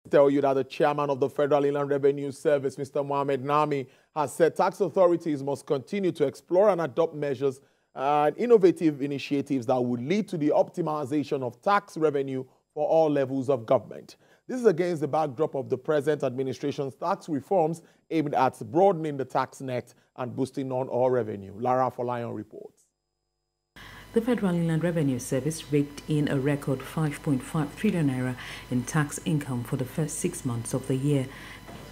Tell you that the chairman of the Federal Imland Revenue Service, Mr. Nami, has said tax authorities must continue to explore and adopt measures and innovative initiatives that would lead to the optimization of tax revenue for all levels of government. This is against the backdrop of the present administration's tax reforms aimed at broadening the tax net and boosting non-oil revenue. Lara Folayan reports. The Federal Imland Revenue Service raked in a record 5.5 trillion naira in tax income for the first 6 months of the year.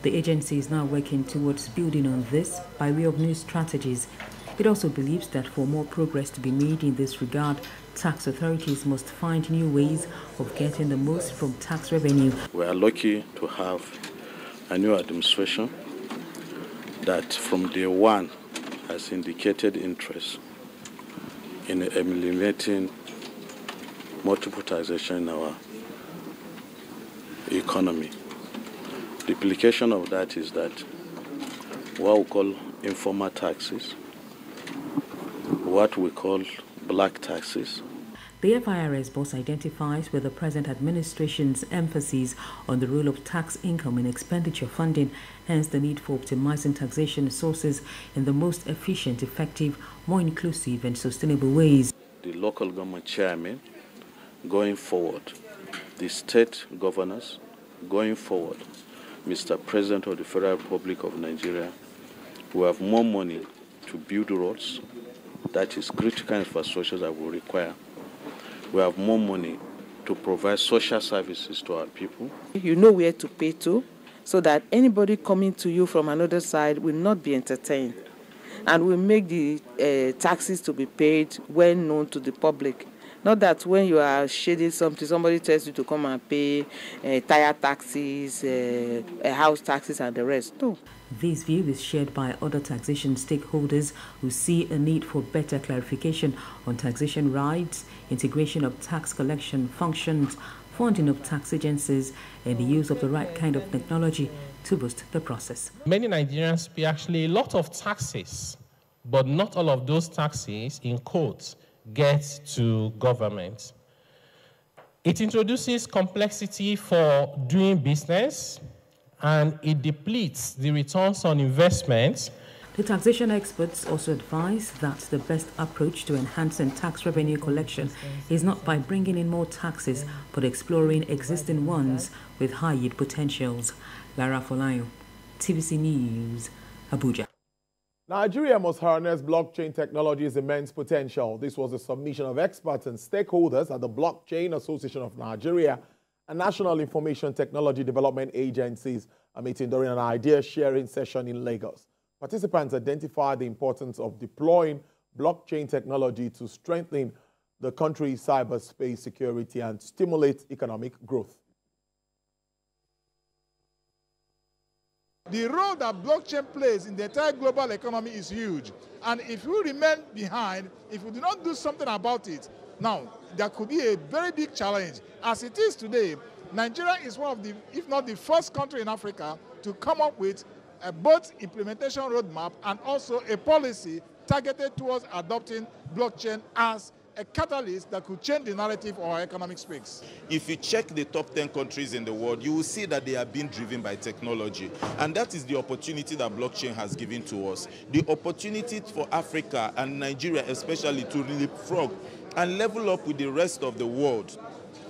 The agency is now working towards building on this by way of new strategies. It also believes that for more progress to be made in this regard, tax authorities must find new ways of getting the most from tax revenue. We are lucky to have a new administration that from day one has indicated interest in eliminating multiple taxation in our economy. The implication of that is that what we call informal taxes, what we call black taxes. The FIRS boss identifies with the present administration's emphasis on the role of tax income in expenditure funding, hence the need for optimizing taxation sources in the most efficient, effective, more inclusive and sustainable ways. The local government chairman going forward, the state governors going forward, Mr. President of the Federal Republic of Nigeria, we have more money to build roads, that is critical infrastructure that we require. We have more money to provide social services to our people. You know where to pay to, so that anybody coming to you from another side will not be entertained. And we make the taxes to be paid well known to the public. Not that when you are shading something, somebody tells you to come and pay tire taxes, house taxes and the rest. No. This view is shared by other taxation stakeholders who see a need for better clarification on taxation rights, integration of tax collection functions, funding of tax agencies, and the use of the right kind of technology to boost the process. Many Nigerians pay actually a lot of taxes, but not all of those taxes, in quotes, get to government. It introduces complexity for doing business, and it depletes the returns on investment. The taxation experts also advise that the best approach to enhancing tax revenue collection is not by bringing in more taxes, but exploring existing ones with high yield potentials. Lara Folayan, TVC News, Abuja. Nigeria must harness blockchain technology's immense potential. This was a submission of experts and stakeholders at the Blockchain Association of Nigeria and National Information Technology Development Agencies, a meeting during an idea-sharing session in Lagos. Participants identified the importance of deploying blockchain technology to strengthen the country's cyberspace security and stimulate economic growth. The role that blockchain plays in the entire global economy is huge. And if we remain behind, if we do not do something about it, now, there could be a very big challenge. As it is today, Nigeria is one of the, if not the first country in Africa to come up with a both implementation roadmap and also a policy targeted towards adopting blockchain as a catalyst that could change the narrative of our economic space. If you check the top 10 countries in the world, you will see that they are being driven by technology. And that is the opportunity that blockchain has given to us. The opportunity for Africa and Nigeria especially to leapfrog and level up with the rest of the world,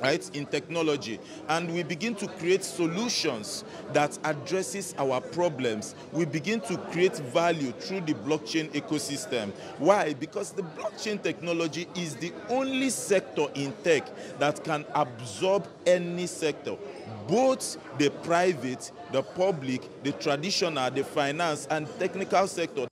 right, in technology. And we begin to create solutions that addresses our problems. We begin to create value through the blockchain ecosystem. Why? Because the blockchain technology is the only sector in tech that can absorb any sector, both the private, the public, the traditional, the finance and technical sector.